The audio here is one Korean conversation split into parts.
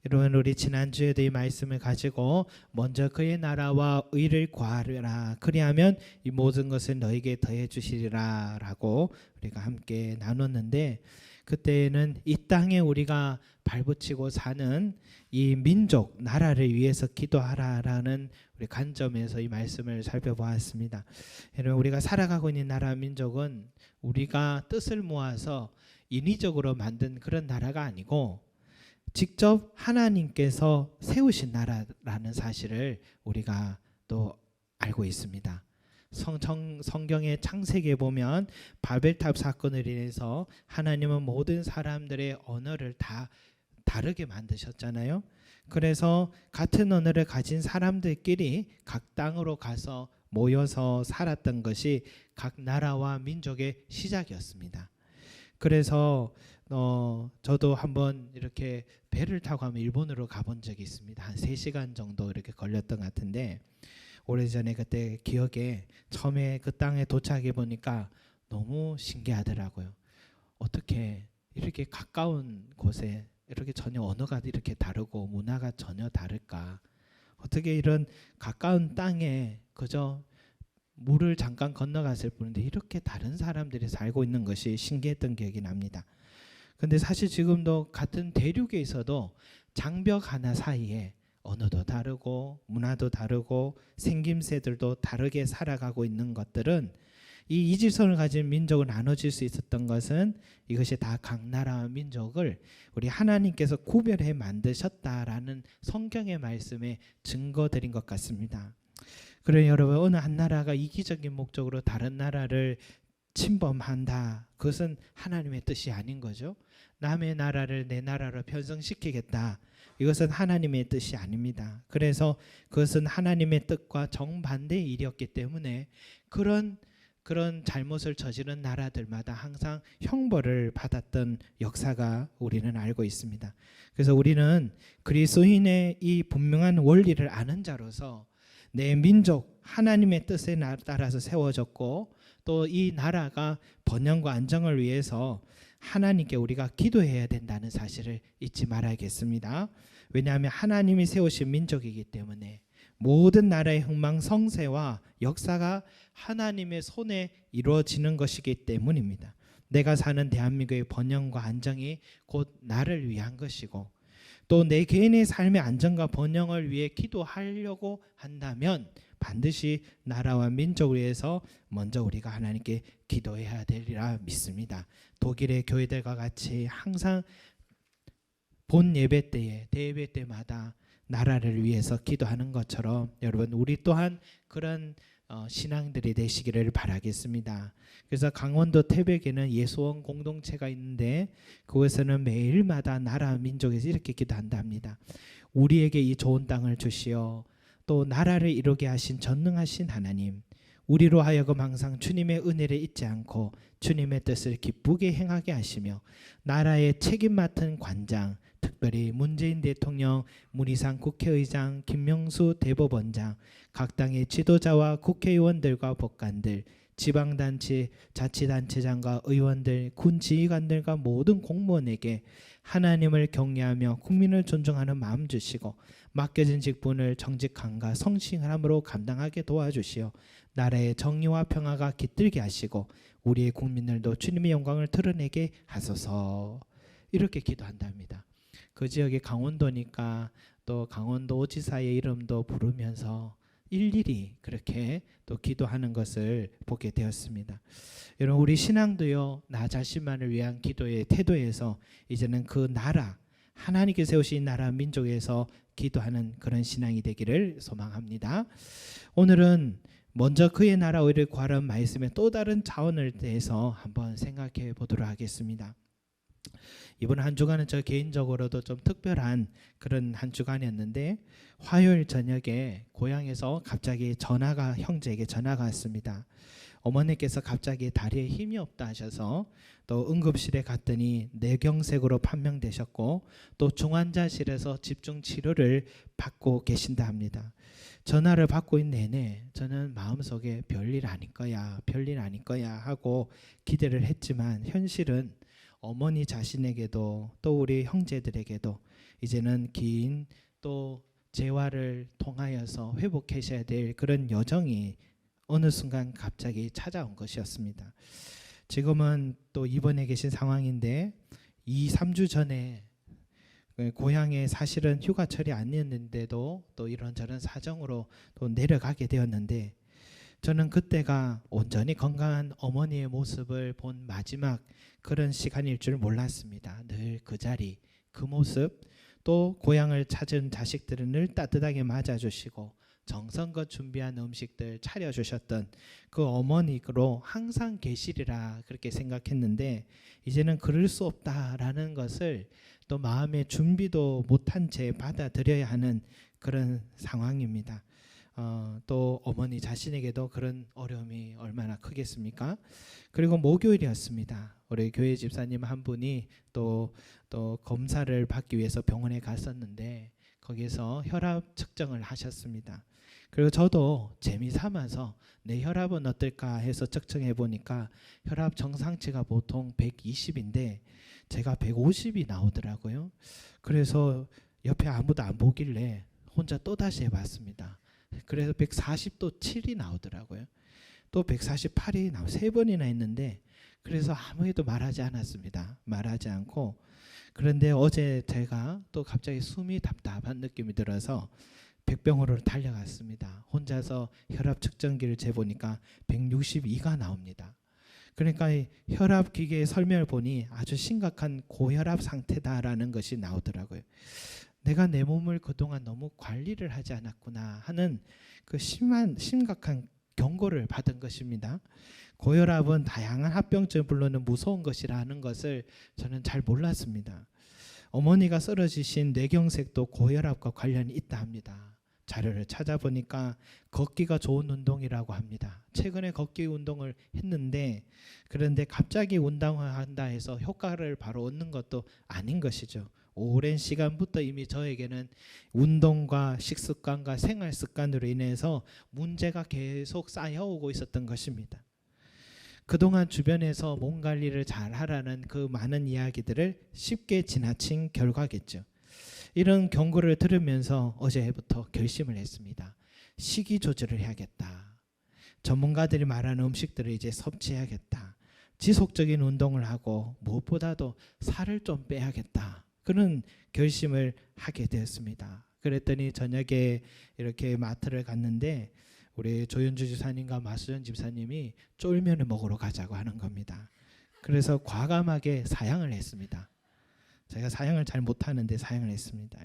여러분, 우리 지난주에도 이 말씀을 가지고 먼저 그의 나라와 의를 구하라, 그리하면 이 모든 것을 너에게 더해 주시리라 라고 우리가 함께 나눴는데, 그때는 이 땅에 우리가 발붙이고 사는 이 민족 나라를 위해서 기도하라라는 우리 관점에서 이 말씀을 살펴보았습니다. 여러분, 우리가 살아가고 있는 나라 민족은 우리가 뜻을 모아서 인위적으로 만든 그런 나라가 아니고 직접 하나님께서 세우신 나라라는 사실을 우리가 또 알고 있습니다. 성경의 창세기에 보면 바벨탑 사건을 인해서 하나님은 모든 사람들의 언어를 다 다르게 만드셨잖아요. 그래서 같은 언어를 가진 사람들끼리 각 땅으로 가서 모여서 살았던 것이 각 나라와 민족의 시작이었습니다. 그래서 저도 한번 이렇게 배를 타고 한번 일본으로 가본 적이 있습니다. 한 3시간 정도 이렇게 걸렸던 것 같은데, 오래전에 그때 기억에 처음에 그 땅에 도착해 보니까 너무 신기하더라고요. 어떻게 이렇게 가까운 곳에 이렇게 전혀 언어가 이렇게 다르고 문화가 전혀 다를까? 어떻게 이런 가까운 땅에 그저 물을 잠깐 건너갔을 뿐인데 이렇게 다른 사람들이 살고 있는 것이 신기했던 기억이 납니다. 근데 사실 지금도 같은 대륙에 있어도 장벽 하나 사이에 언어도 다르고 문화도 다르고 생김새들도 다르게 살아가고 있는 것들은, 이 이질성을 가진 민족을 나눠질 수 있었던 것은 이것이 다 각 나라와 민족을 우리 하나님께서 구별해 만드셨다라는 성경의 말씀의 증거들인 것 같습니다. 그래 여러분, 어느 한 나라가 이기적인 목적으로 다른 나라를 침범한다, 그것은 하나님의 뜻이 아닌 거죠. 남의 나라를 내 나라로 편성시키겠다, 이것은 하나님의 뜻이 아닙니다. 그래서 그것은 하나님의 뜻과 정반대의 일이었기 때문에 그런 잘못을 저지른 나라들마다 항상 형벌을 받았던 역사가 우리는 알고 있습니다. 그래서 우리는 그리스도인의 이 분명한 원리를 아는 자로서 내 민족 하나님의 뜻에 따라서 세워졌고, 또 이 나라가 번영과 안정을 위해서 하나님께 우리가 기도해야 된다는 사실을 잊지 말아야겠습니다. 왜냐하면 하나님이 세우신 민족이기 때문에 모든 나라의 흥망성쇠와 역사가 하나님의 손에 이루어지는 것이기 때문입니다. 내가 사는 대한민국의 번영과 안정이 곧 나를 위한 것이고, 또 내 개인의 삶의 안정과 번영을 위해 기도하려고 한다면 반드시 나라와 민족을 위해서 먼저 우리가 하나님께 기도해야 되리라 믿습니다. 독일의 교회들과 같이 항상 본 예배 때에 대예배 때마다 나라를 위해서 기도하는 것처럼 여러분, 우리 또한 그런 신앙들이 되시기를 바라겠습니다. 그래서 강원도 태백에는 예수원 공동체가 있는데 그곳에는 매일마다 나라 민족에서 이렇게 기도한답니다. 우리에게 이 좋은 땅을 주시어 또 나라를 이루게 하신 전능하신 하나님, 우리로 하여금 항상 주님의 은혜를 잊지 않고 주님의 뜻을 기쁘게 행하게 하시며 나라의 책임 맡은 관장, 특별히 문재인 대통령, 문희상 국회의장, 김명수 대법원장, 각 당의 지도자와 국회의원들과 법관들, 지방단체, 자치단체장과 의원들, 군 지휘관들과 모든 공무원에게 하나님을 경외하며 국민을 존중하는 마음 주시고 맡겨진 직분을 정직함과 성실함으로 감당하게 도와주시어 나라의 정의와 평화가 깃들게 하시고 우리의 국민들도 주님의 영광을 드러내게 하소서, 이렇게 기도한답니다. 그 지역이 강원도니까 또 강원도지사의 이름도 부르면서 일일이 그렇게 또 기도하는 것을 보게 되었습니다. 여러분, 우리 신앙도요, 나 자신만을 위한 기도의 태도에서 이제는 그 나라, 하나님께 세우신 나라 민족에서 기도하는 그런 신앙이 되기를 소망합니다. 오늘은 먼저 그의 나라 의를 구하라는 말씀의 또 다른 차원을 대해서 한번 생각해 보도록 하겠습니다. 이번 한 주간은 저 개인적으로도 좀 특별한 그런 한 주간이었는데, 화요일 저녁에 고향에서 갑자기 형제에게 전화가 왔습니다. 어머니께서 갑자기 다리에 힘이 없다 하셔서 또 응급실에 갔더니 뇌경색으로 판명되셨고 또 중환자실에서 집중 치료를 받고 계신다 합니다. 전화를 받고 있는 내내 저는 마음속에 별일 아닐 거야 하고 기대를 했지만, 현실은 어머니 자신에게도 또 우리 형제들에게도 이제는 긴 또 재활을 통하여서 회복하셔야 될 그런 여정이 어느 순간 갑자기 찾아온 것이었습니다. 지금은 또 입원해 계신 상황인데 2, 3주 전에 고향에 사실은 휴가철이 아니었는데도 또 이런저런 사정으로 또 내려가게 되었는데, 저는 그때가 온전히 건강한 어머니의 모습을 본 마지막 그런 시간일 줄 몰랐습니다. 늘 그 자리, 그 모습, 또 고향을 찾은 자식들은 늘 따뜻하게 맞아주시고 정성껏 준비한 음식들 차려주셨던 그 어머니로 항상 계시리라 그렇게 생각했는데, 이제는 그럴 수 없다라는 것을 또 마음의 준비도 못한 채 받아들여야 하는 그런 상황입니다. 또 어머니 자신에게도 그런 어려움이 얼마나 크겠습니까? 그리고 목요일이었습니다. 우리 교회 집사님 한 분이 또 검사를 받기 위해서 병원에 갔었는데 거기서 혈압 측정을 하셨습니다. 그리고 저도 재미삼아서 내 혈압은 어떨까 해서 측정해 보니까 혈압 정상치가 보통 120인데 제가 150이 나오더라고요. 그래서 옆에 아무도 안 보길래 혼자 또다시 해봤습니다. 그래서 140도 7이 나오더라고요. 또 148이 나오 3번이나 했는데, 그래서 아무에도 말하지 않았습니다. 말하지 않고, 그런데 어제 제가 또 갑자기 숨이 답답한 느낌이 들어서 백병으로 달려갔습니다. 혼자서 혈압 측정기를 재보니까 162가 나옵니다. 그러니까 이 혈압 기계의 설명을 보니 아주 심각한 고혈압 상태다라는 것이 나오더라고요. 내가 내 몸을 그동안 너무 관리를 하지 않았구나 하는 그 심각한 경고를 받은 것입니다. 고혈압은 다양한 합병증을 불러는 무서운 것이라는 것을 저는 잘 몰랐습니다. 어머니가 쓰러지신 뇌경색도 고혈압과 관련이 있다 합니다. 자료를 찾아보니까 걷기가 좋은 운동이라고 합니다. 최근에 걷기 운동을 했는데, 그런데 갑자기 운동을 한다 해서 효과를 바로 얻는 것도 아닌 것이죠. 오랜 시간부터 이미 저에게는 운동과 식습관과 생활 습관으로 인해서 문제가 계속 쌓여오고 있었던 것입니다. 그동안 주변에서 몸 관리를 잘 하라는 그 많은 이야기들을 쉽게 지나친 결과겠죠. 이런 경고를 들으면서 어제부터 결심을 했습니다. 식이 조절을 해야겠다. 전문가들이 말하는 음식들을 이제 섭취해야겠다. 지속적인 운동을 하고 무엇보다도 살을 좀 빼야겠다. 그런 결심을 하게 되었습니다. 그랬더니 저녁에 이렇게 마트를 갔는데 우리 조현주 집사님과 마수전 집사님이 쫄면을 먹으러 가자고 하는 겁니다. 그래서 과감하게 사양을 했습니다. 제가 사양을 잘 못하는데 사양을 했습니다.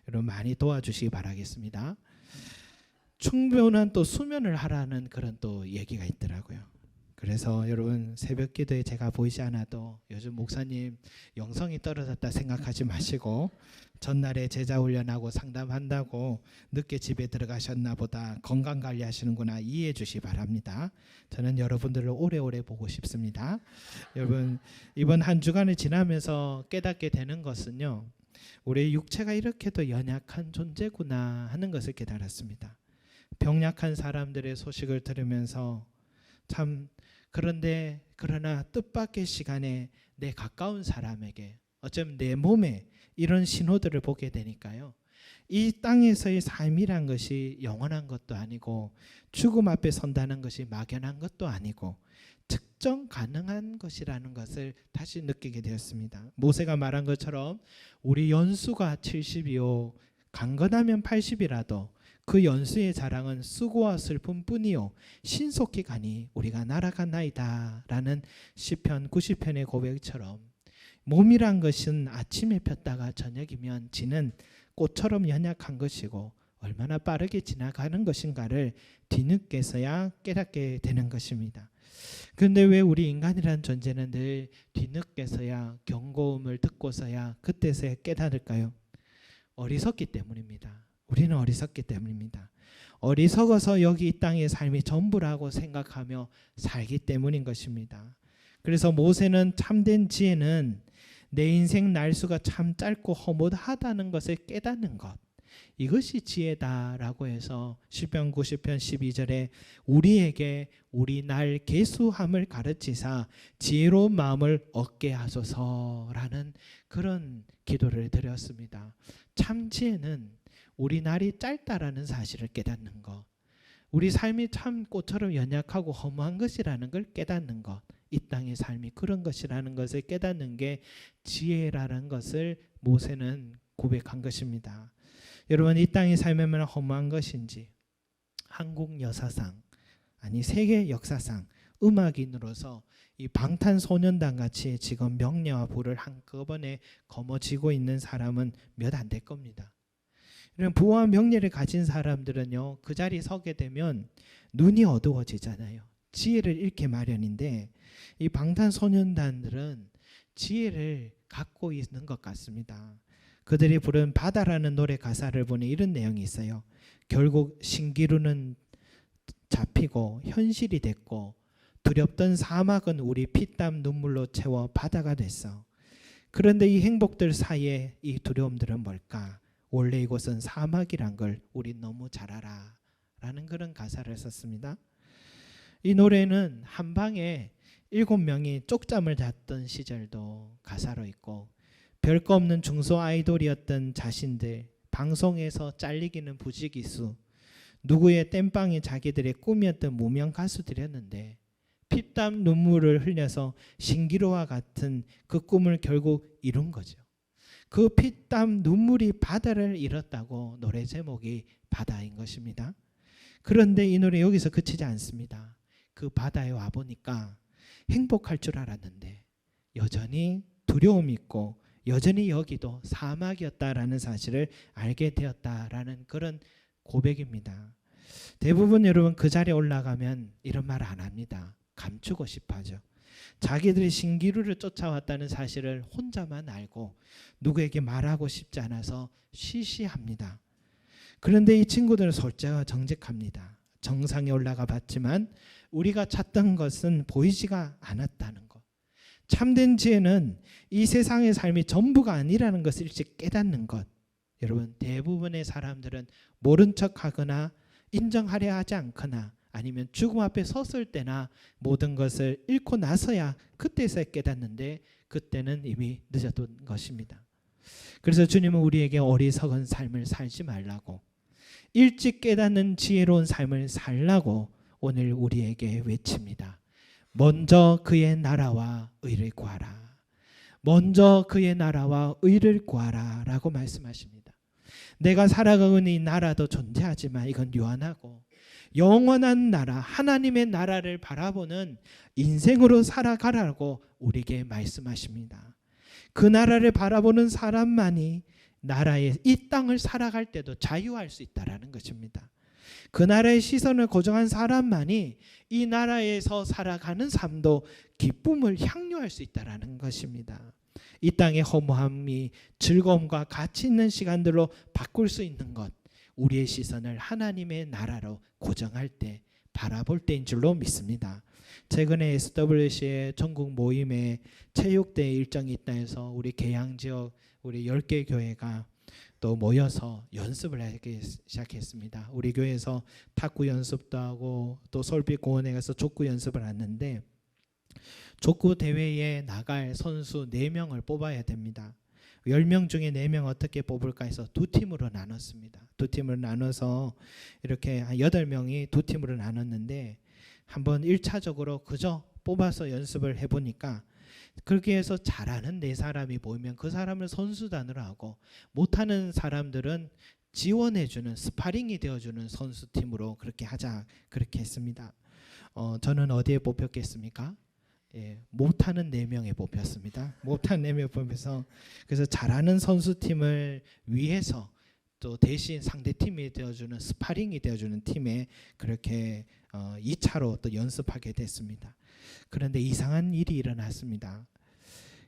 여러분 많이 도와주시기 바라겠습니다. 충분한 또 수면을 하라는 그런 또 얘기가 있더라고요. 그래서 여러분 새벽 기도에 제가 보이지 않아도 요즘 목사님 영성이 떨어졌다 생각하지 마시고, 전날에 제자 훈련하고 상담한다고 늦게 집에 들어가셨나 보다, 건강 관리하시는구나 이해해 주시기 바랍니다. 저는 여러분들을 오래오래 보고 싶습니다. 여러분 이번 한 주간을 지나면서 깨닫게 되는 것은요, 우리의 육체가 이렇게도 연약한 존재구나 하는 것을 깨달았습니다. 병약한 사람들의 소식을 들으면서 참, 그러나 뜻밖의 시간에 내 가까운 사람에게, 어쩌면 내 몸에 이런 신호들을 보게 되니까요, 이 땅에서의 삶이란 것이 영원한 것도 아니고 죽음 앞에 선다는 것이 막연한 것도 아니고 측정 가능한 것이라는 것을 다시 느끼게 되었습니다. 모세가 말한 것처럼 우리 연수가 70이요 강건하면 80이라도 그 연수의 자랑은 수고와 슬픔뿐이요 신속히 가니 우리가 날아가나이다 라는 시편 90편의 고백처럼, 몸이란 것은 아침에 폈다가 저녁이면 지는 꽃처럼 연약한 것이고 얼마나 빠르게 지나가는 것인가를 뒤늦게서야 깨닫게 되는 것입니다. 그런데 왜 우리 인간이라는 존재는 늘 뒤늦게서야 경고음을 듣고서야 그때서야 깨달을까요? 어리석기 때문입니다. 우리는 어리석기 때문입니다. 어리석어서 여기 이 땅의 삶이 전부라고 생각하며 살기 때문인 것입니다. 그래서 모세는 참된 지혜는 내 인생 날수가 참 짧고 허무하다는 것을 깨닫는 것, 이것이 지혜다라고 해서 시편 90편 12절에 우리에게 우리 날 계수함을 가르치사 지혜로운 마음을 얻게 하소서라는 그런 기도를 드렸습니다. 참 지혜는 우리 날이 짧다라는 사실을 깨닫는 것, 우리 삶이 참 꽃처럼 연약하고 허무한 것이라는 걸 깨닫는 것, 이 땅의 삶이 그런 것이라는 것을 깨닫는 게 지혜라는 것을 모세는 고백한 것입니다. 여러분, 이 땅의 삶이 얼마나 허무한 것인지 한국 여사상, 아니 세계 역사상 음악인으로서 이 방탄소년단 같이 지금 명예와 부를 한꺼번에 거머쥐고 있는 사람은 몇 안 될 겁니다. 이런 부와 명예를 가진 사람들은요, 그 자리에 서게 되면 눈이 어두워지잖아요. 지혜를 잃게 마련인데 이 방탄소년단들은 지혜를 갖고 있는 것 같습니다. 그들이 부른 바다라는 노래 가사를 보니 이런 내용이 있어요. 결국 신기루는 잡히고 현실이 됐고 두렵던 사막은 우리 피땀 눈물로 채워 바다가 됐어. 그런데 이 행복들 사이에 이 두려움들은 뭘까? 원래 이곳은 사막이란 걸 우리 너무 잘 알아 라는 그런 가사를 썼습니다. 이 노래는 한 방에 7명이 쪽잠을 잤던 시절도 가사로 있고, 별거 없는 중소 아이돌이었던 자신들, 방송에서 잘리기는 부지기수, 누구의 땜빵이 자기들의 꿈이었던 무명 가수들이었는데 피땀 눈물을 흘려서 신기루와 같은 그 꿈을 결국 이룬 거죠. 그 피땀 눈물이 바다를 잃었다고 노래 제목이 바다인 것입니다. 그런데 이 노래 여기서 그치지 않습니다. 그 바다에 와보니까 행복할 줄 알았는데 여전히 두려움이 있고 여전히 여기도 사막이었다라는 사실을 알게 되었다라는 그런 고백입니다. 대부분 여러분 그 자리에 올라가면 이런 말 안 합니다. 감추고 싶어 하죠. 자기들이 신기루를 쫓아왔다는 사실을 혼자만 알고 누구에게 말하고 싶지 않아서 쉬쉬합니다. 그런데 이 친구들은 솔직하고 정직합니다. 정상에 올라가 봤지만 우리가 찾던 것은 보이지가 않았다는 것. 참된 지혜는 이 세상의 삶이 전부가 아니라는 것을 일찍 깨닫는 것. 여러분, 대부분의 사람들은 모른 척하거나 인정하려 하지 않거나 아니면 죽음 앞에 섰을 때나 모든 것을 잃고 나서야 그때서야 깨닫는데 그때는 이미 늦었던 것입니다. 그래서 주님은 우리에게 어리석은 삶을 살지 말라고, 일찍 깨닫는 지혜로운 삶을 살라고 오늘 우리에게 외칩니다. 먼저 그의 나라와 의를 구하라. 먼저 그의 나라와 의를 구하라 라고 말씀하십니다. 내가 살아가고 있는 이 나라도 존재하지만 이건 유한하고 영원한 나라, 하나님의 나라를 바라보는 인생으로 살아가라고 우리에게 말씀하십니다. 그 나라를 바라보는 사람만이 나라의 이 땅을 살아갈 때도 자유할 수 있다라는 것입니다. 그 나라의 시선을 고정한 사람만이 이 나라에서 살아가는 삶도 기쁨을 향유할 수 있다라는 것입니다. 이 땅의 허무함이 즐거움과 가치 있는 시간들로 바꿀 수 있는 것, 우리의 시선을 하나님의 나라로 고정할 때, 바라볼 때인 줄로 믿습니다. 최근에 SWC의 전국 모임에 체육대회 일정이 있다 해서 우리 계양지역 우리 10개 교회가 또 모여서 연습을 하기 시작했습니다. 우리 교회에서 탁구 연습도 하고 또 솔빛공원에 가서 족구 연습을 하는데, 족구 대회에 나갈 선수 4명을 뽑아야 됩니다. 10명 중에 4명 어떻게 뽑을까 해서 두 팀으로 나눴습니다. 두 팀으로 나눠서 이렇게 한 8명이 두 팀으로 나눴는데, 한번 1차적으로 그저 뽑아서 연습을 해보니까 그렇게 해서 잘하는 4사람이 모이면 그 사람을 선수단으로 하고, 못하는 사람들은 지원해주는, 스파링이 되어주는 선수팀으로 그렇게 하자, 그렇게 했습니다. 저는 어디에 뽑혔겠습니까? 예, 못하는 4명에 뽑혔습니다. 못하는 4명에 뽑혀서, 그래서 잘하는 선수팀을 위해서 또 대신 상대팀이 되어주는, 스파링이 되어주는 팀에 그렇게 2차로 또 연습하게 됐습니다. 그런데 이상한 일이 일어났습니다.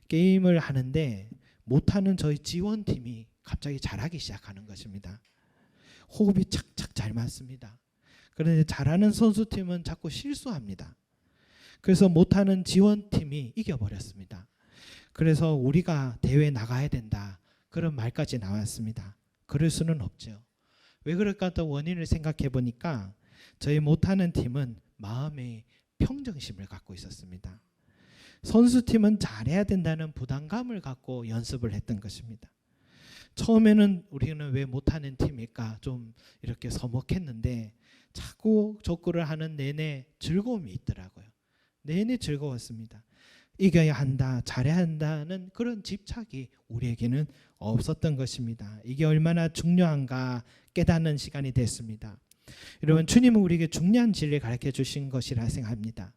게임을 하는데 못하는 저희 지원팀이 갑자기 잘하기 시작하는 것입니다. 호흡이 착착 잘 맞습니다. 그런데 잘하는 선수팀은 자꾸 실수합니다. 그래서 못하는 지원팀이 이겨버렸습니다. 그래서 우리가 대회 나가야 된다, 그런 말까지 나왔습니다. 그럴 수는 없죠. 왜 그럴까 또 원인을 생각해 보니까 저희 못하는 팀은 마음의 평정심을 갖고 있었습니다. 선수팀은 잘해야 된다는 부담감을 갖고 연습을 했던 것입니다. 처음에는 우리는 왜 못하는 팀일까 좀 이렇게 서먹했는데 자꾸 족구를 하는 내내 즐거움이 있더라고요. 내내 즐거웠습니다. 이겨야 한다, 잘해야 한다는 그런 집착이 우리에게는 없었던 것입니다. 이게 얼마나 중요한가 깨닫는 시간이 됐습니다. 여러분, 주님은 우리에게 중요한 진리를 가르쳐 주신 것이라 생각합니다.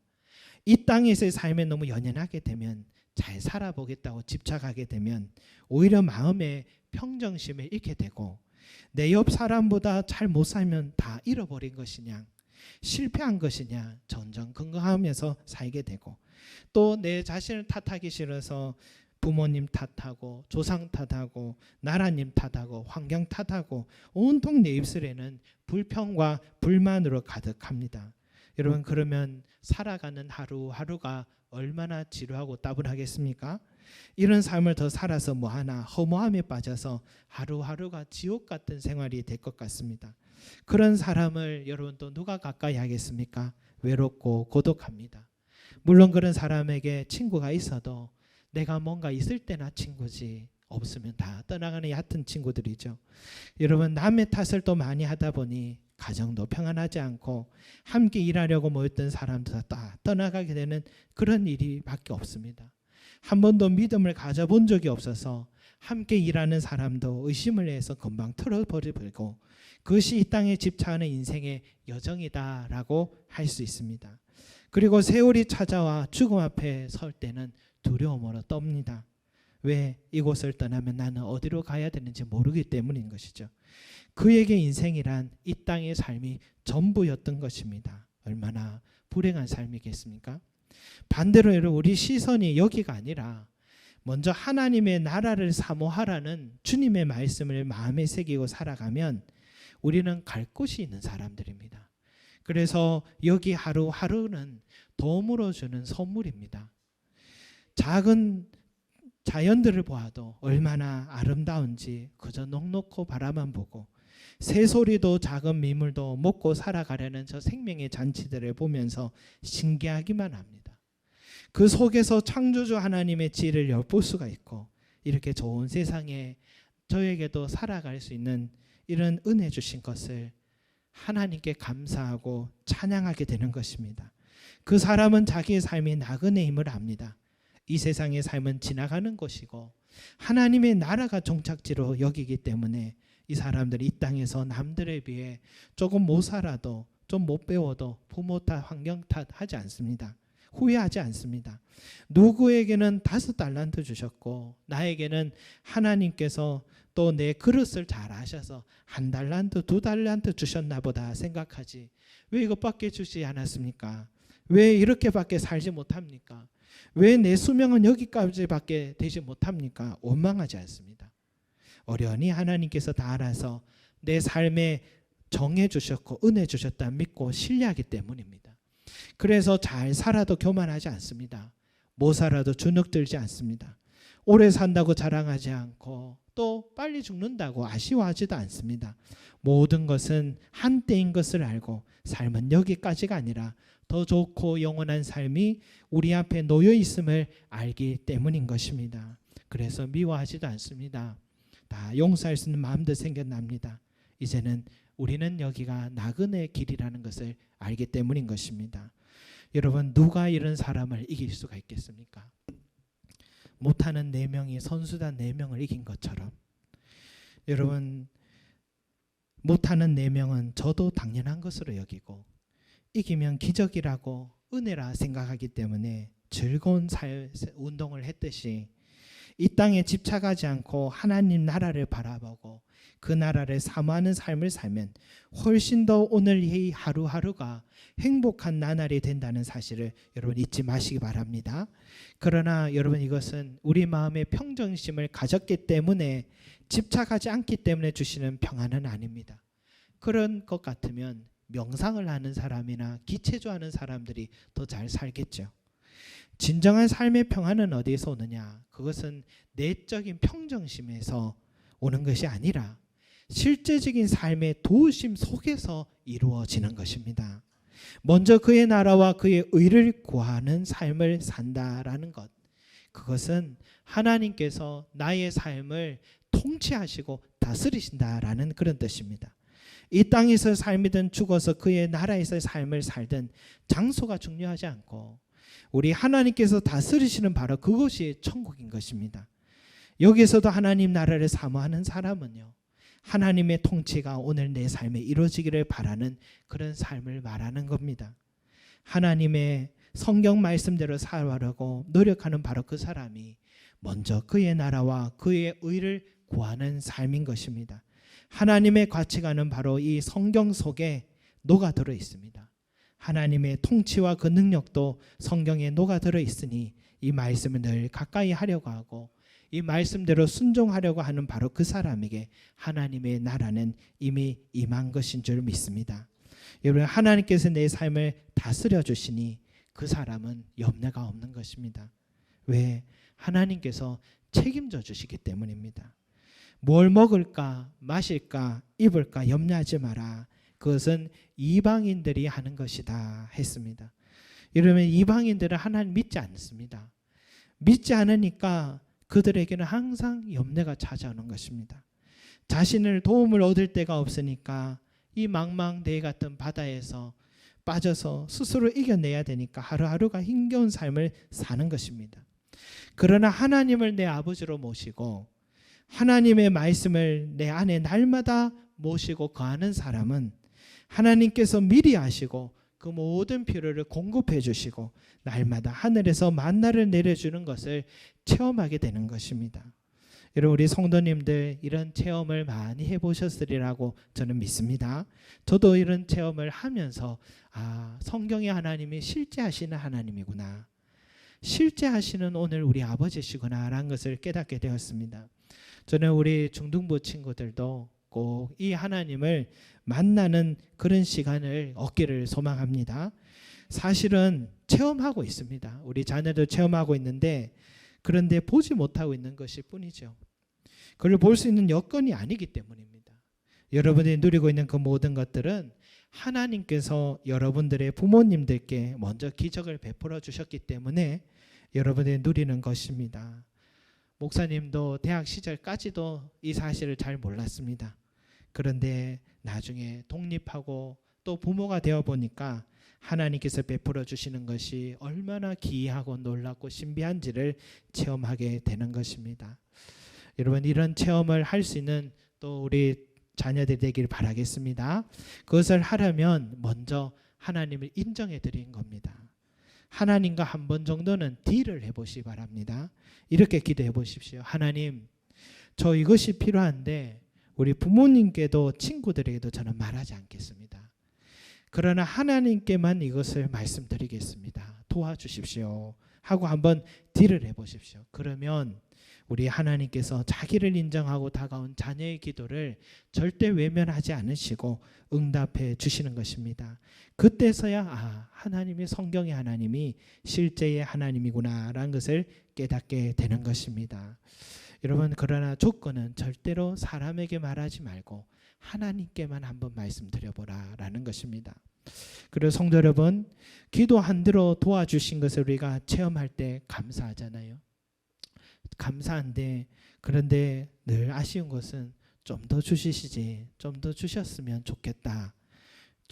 이 땅에서의 삶에 너무 연연하게 되면, 잘 살아보겠다고 집착하게 되면 오히려 마음의 평정심을 잃게 되고, 내 옆 사람보다 잘 못 살면 다 잃어버린 것이냐, 실패한 것이냐 전전긍긍하면서 살게 되고, 또 내 자신을 탓하기 싫어서 부모님 탓하고 조상 탓하고 나라님 탓하고 환경 탓하고 온통 내 입술에는 불평과 불만으로 가득합니다. 여러분, 그러면 살아가는 하루하루가 얼마나 지루하고 따분하겠습니까? 이런 삶을 더 살아서 뭐하나 허무함에 빠져서 하루하루가 지옥 같은 생활이 될 것 같습니다. 그런 사람을 여러분 또 누가 가까이 하겠습니까? 외롭고 고독합니다. 물론 그런 사람에게 친구가 있어도 내가 뭔가 있을 때나 친구지, 없으면 다 떠나가는 얕은 친구들이죠. 여러분, 남의 탓을 또 많이 하다 보니 가정도 평안하지 않고 함께 일하려고 모였던 사람도 다 떠나가게 되는 그런 일이 밖에 없습니다. 한 번도 믿음을 가져본 적이 없어서 함께 일하는 사람도 의심을 해서 금방 틀어버리고, 그것이 이 땅에 집착하는 인생의 여정이다라고 할 수 있습니다. 그리고 세월이 찾아와 죽음 앞에 설 때는 두려움으로 떱니다. 왜? 이곳을 떠나면 나는 어디로 가야 되는지 모르기 때문인 것이죠. 그에게 인생이란 이 땅의 삶이 전부였던 것입니다. 얼마나 불행한 삶이겠습니까? 반대로 여러분, 우리 시선이 여기가 아니라 먼저 하나님의 나라를 사모하라는 주님의 말씀을 마음에 새기고 살아가면 우리는 갈 곳이 있는 사람들입니다. 그래서 여기 하루하루는 도움으로 주는 선물입니다. 작은 자연들을 보아도 얼마나 아름다운지 그저 넋놓고 바라만 보고, 새소리도 작은 미물도 먹고 살아가려는 저 생명의 잔치들을 보면서 신기하기만 합니다. 그 속에서 창조주 하나님의 지혜를 엿볼 수가 있고, 이렇게 좋은 세상에 저에게도 살아갈 수 있는 이런 은혜 주신 것을 하나님께 감사하고 찬양하게 되는 것입니다. 그 사람은 자기의 삶이 나그네 힘을 압니다. 이 세상의 삶은 지나가는 것이고 하나님의 나라가 종착지로 여기기 때문에 이 사람들이 이 땅에서 남들에 비해 조금 못 살아도, 좀 못 배워도 부모 탓, 환경 탓 하지 않습니다. 후회하지 않습니다. 누구에게는 5달란트 주셨고 나에게는 하나님께서 또 내 그릇을 잘 아셔서 1달란트, 2달란트 주셨나 보다 생각하지, 왜 이것밖에 주지 않았습니까? 왜 이렇게밖에 살지 못합니까? 왜 내 수명은 여기까지밖에 되지 못합니까? 원망하지 않습니다. 어련히 하나님께서 다 알아서 내 삶에 정해 주셨고 은혜 주셨다 믿고 신뢰하기 때문입니다. 그래서 잘 살아도 교만하지 않습니다. 못 살아도 주눅들지 않습니다. 오래 산다고 자랑하지 않고 또 빨리 죽는다고 아쉬워하지도 않습니다. 모든 것은 한때인 것을 알고 삶은 여기까지가 아니라 더 좋고 영원한 삶이 우리 앞에 놓여 있음을 알기 때문인 것입니다. 그래서 미워하지도 않습니다. 다 용서할 수 있는 마음도 생겨납니다. 이제는 우리는 여기가 나그네의 길이라는 것을 알기 때문인 것입니다. 여러분, 누가 이런 사람을 이길 수가 있겠습니까? 못하는 4명이 선수단 4명을 이긴 것처럼 여러분, 못하는 4명은 저도 당연한 것으로 여기고 이기면 기적이라고 은혜라 생각하기 때문에 즐거운 운동을 했듯이 이 땅에 집착하지 않고 하나님 나라를 바라보고 그 나라를 사모하는 삶을 살면 훨씬 더 오늘 이 하루하루가 행복한 나날이 된다는 사실을 여러분 잊지 마시기 바랍니다. 그러나 여러분, 이것은 우리 마음의 평정심을 가졌기 때문에, 집착하지 않기 때문에 주시는 평안은 아닙니다. 그런 것 같으면 명상을 하는 사람이나 기체조하는 사람들이 더 잘 살겠죠. 진정한 삶의 평안은 어디에서 오느냐? 그것은 내적인 평정심에서 오는 것이 아니라 실제적인 삶의 도우심 속에서 이루어지는 것입니다. 먼저 그의 나라와 그의 의를 구하는 삶을 산다라는 것. 그것은 하나님께서 나의 삶을 통치하시고 다스리신다라는 그런 뜻입니다. 이 땅에서 삶이든 죽어서 그의 나라에서의 삶을 살든 장소가 중요하지 않고 우리 하나님께서 다스리시는 바로 그것이 천국인 것입니다. 여기서도 하나님 나라를 사모하는 사람은요, 하나님의 통치가 오늘 내 삶에 이루어지기를 바라는 그런 삶을 말하는 겁니다. 하나님의 성경 말씀대로 살아가려고 노력하는 바로 그 사람이 먼저 그의 나라와 그의 의를 구하는 삶인 것입니다. 하나님의 가치관은 바로 이 성경 속에 녹아들어 있습니다. 하나님의 통치와 그 능력도 성경에 녹아들어 있으니 이 말씀을 늘 가까이 하려고 하고 이 말씀대로 순종하려고 하는 바로 그 사람에게 하나님의 나라는 이미 임한 것인 줄 믿습니다. 여러분, 하나님께서 내 삶을 다스려 주시니 그 사람은 염려가 없는 것입니다. 왜? 하나님께서 책임져 주시기 때문입니다. 뭘 먹을까, 마실까, 입을까 염려하지 마라. 그것은 이방인들이 하는 것이다 했습니다. 여러분, 이방인들은 하나님 믿지 않습니다. 믿지 않으니까 그들에게는 항상 염려가 찾아오는 것입니다. 자신을 도움을 얻을 데가 없으니까 이 망망대해 같은 바다에서 빠져서 스스로 이겨내야 되니까 하루하루가 힘겨운 삶을 사는 것입니다. 그러나 하나님을 내 아버지로 모시고 하나님의 말씀을 내 안에 날마다 모시고 거하는 사람은 하나님께서 미리 아시고 그 모든 필요를 공급해 주시고 날마다 하늘에서 만나를 내려주는 것을 체험하게 되는 것입니다. 여러분, 우리 성도님들 이런 체험을 많이 해보셨으리라고 저는 믿습니다. 저도 이런 체험을 하면서 성경의 하나님이 실제하시는 하나님이구나, 실제하시는 오늘 우리 아버지시구나 라는 것을 깨닫게 되었습니다. 저는 우리 중등부 친구들도 꼭 이 하나님을 만나는 그런 시간을 얻기를 소망합니다. 사실은 체험하고 있습니다. 우리 자녀도 체험하고 있는데 그런데 보지 못하고 있는 것일 뿐이죠. 그걸 볼 수 있는 여건이 아니기 때문입니다. 여러분이 누리고 있는 그 모든 것들은 하나님께서 여러분들의 부모님들께 먼저 기적을 베풀어 주셨기 때문에 여러분이 누리는 것입니다. 목사님도 대학 시절까지도 이 사실을 잘 몰랐습니다. 그런데 나중에 독립하고 또 부모가 되어 보니까 하나님께서 베풀어 주시는 것이 얼마나 기이하고 놀랍고 신비한지를 체험하게 되는 것입니다. 여러분, 이런 체험을 할 수 있는 또 우리 자녀들이 되길 바라겠습니다. 그것을 하려면 먼저 하나님을 인정해 드린 겁니다. 하나님과 한 번 정도는 딜을 해보시기 바랍니다. 이렇게 기도해 보십시오. 하나님, 저 이것이 필요한데 우리 부모님께도 친구들에게도 저는 말하지 않겠습니다. 그러나 하나님께만 이것을 말씀드리겠습니다. 도와주십시오 하고 한번 딜을 해보십시오. 그러면 우리 하나님께서 자기를 인정하고 다가온 자녀의 기도를 절대 외면하지 않으시고 응답해 주시는 것입니다. 그때서야 하나님이, 성경의 하나님이 실제의 하나님이구나 라는 것을 깨닫게 되는 것입니다. 여러분, 그러나 조건은 절대로 사람에게 말하지 말고 하나님께만 한번 말씀드려보라 라는 것입니다. 그리고 성도 여러분, 기도한 대로 도와주신 것을 우리가 체험할 때 감사하잖아요. 감사한데 그런데 늘 아쉬운 것은 좀 더 주시지, 좀 더 주셨으면 좋겠다.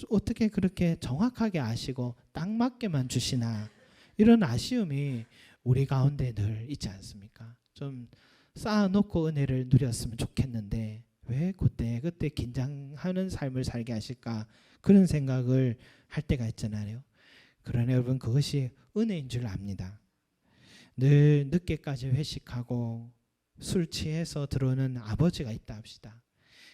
어떻게 그렇게 정확하게 아시고 딱 맞게만 주시나, 이런 아쉬움이 우리 가운데 늘 있지 않습니까? 좀 쌓아놓고 은혜를 누렸으면 좋겠는데 왜 그때 긴장하는 삶을 살게 하실까, 그런 생각을 할 때가 있잖아요. 그러나 여러분, 그것이 은혜인 줄 압니다. 늘 늦게까지 회식하고 술 취해서 들어오는 아버지가 있다 합시다.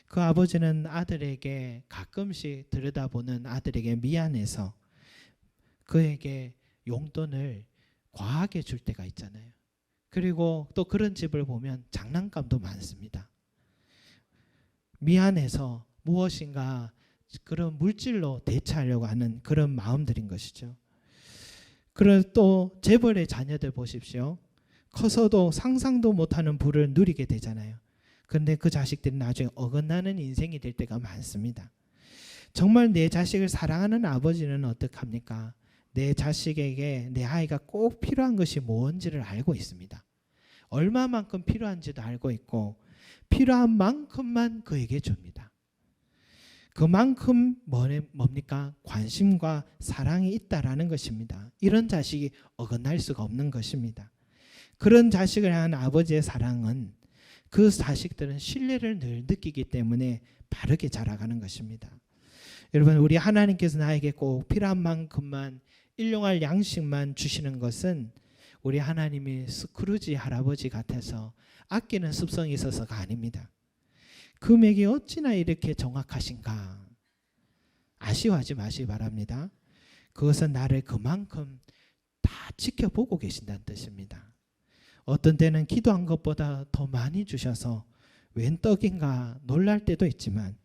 그 아버지는 아들에게 가끔씩 들여다보는 아들에게 미안해서 그에게 용돈을 과하게 줄 때가 있잖아요. 그리고 또 그런 집을 보면 장난감도 많습니다. 미안해서 무엇인가 그런 물질로 대체하려고 하는 그런 마음들인 것이죠. 그리고 또 재벌의 자녀들 보십시오. 커서도 상상도 못하는 부를 누리게 되잖아요. 그런데 그 자식들이 나중에 어긋나는 인생이 될 때가 많습니다. 정말 내 자식을 사랑하는 아버지는 어떡합니까? 내 자식에게 내 아이가 꼭 필요한 것이 뭔지를 알고 있습니다. 얼마만큼 필요한지도 알고 있고 필요한 만큼만 그에게 줍니다. 그만큼 뭡니까? 관심과 사랑이 있다라는 것입니다. 이런 자식이 어긋날 수가 없는 것입니다. 그런 자식을 향한 아버지의 사랑은 그 자식들은 신뢰를 늘 느끼기 때문에 바르게 자라가는 것입니다. 여러분, 우리 하나님께서 나에게 꼭 필요한 만큼만 일용할 양식만 주시는 것은 우리 하나님이 스크루지 할아버지 같아서 아끼는 습성이 있어서가 아닙니다. 금액이 어찌나 이렇게 정확하신가 아쉬워하지 마시기 바랍니다. 그것은 나를 그만큼 다 지켜보고 계신다는 뜻입니다. 어떤 때는 기도한 것보다 더 많이 주셔서 웬 떡인가 놀랄 때도 있지만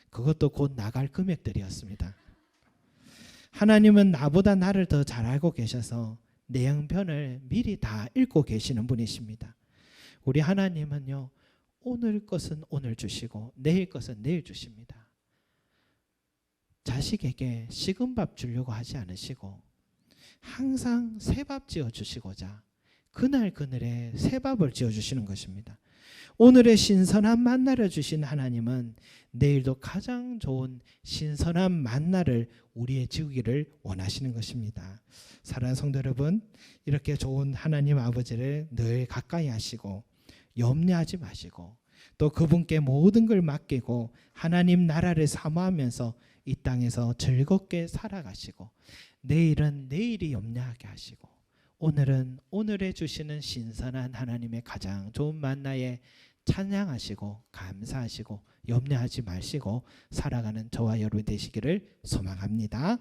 그것도 곧 나갈 금액들이었습니다. 하나님은 나보다 나를 더 잘 알고 계셔서 내 형편을 미리 다 읽고 계시는 분이십니다. 우리 하나님은요, 오늘 것은 오늘 주시고 내일 것은 내일 주십니다. 자식에게 식은 밥 주려고 하지 않으시고 항상 새 밥 지어 주시고자 그날 그날에 새 밥을 지어 주시는 것입니다. 오늘의 신선한 만나를 주신 하나님은 내일도 가장 좋은 신선한 만나를 우리의 지우기를 원하시는 것입니다. 사랑하는 성도 여러분, 이렇게 좋은 하나님 아버지를 늘 가까이 하시고 염려하지 마시고 또 그분께 모든 걸 맡기고 하나님 나라를 사모하면서 이 땅에서 즐겁게 살아가시고 내일은 내일이 염려하게 하시고 오늘은 오늘에 주시는 신선한 하나님의 가장 좋은 만나에 찬양하시고 감사하시고 염려하지 마시고 살아가는 저와 여러분 되시기를 소망합니다.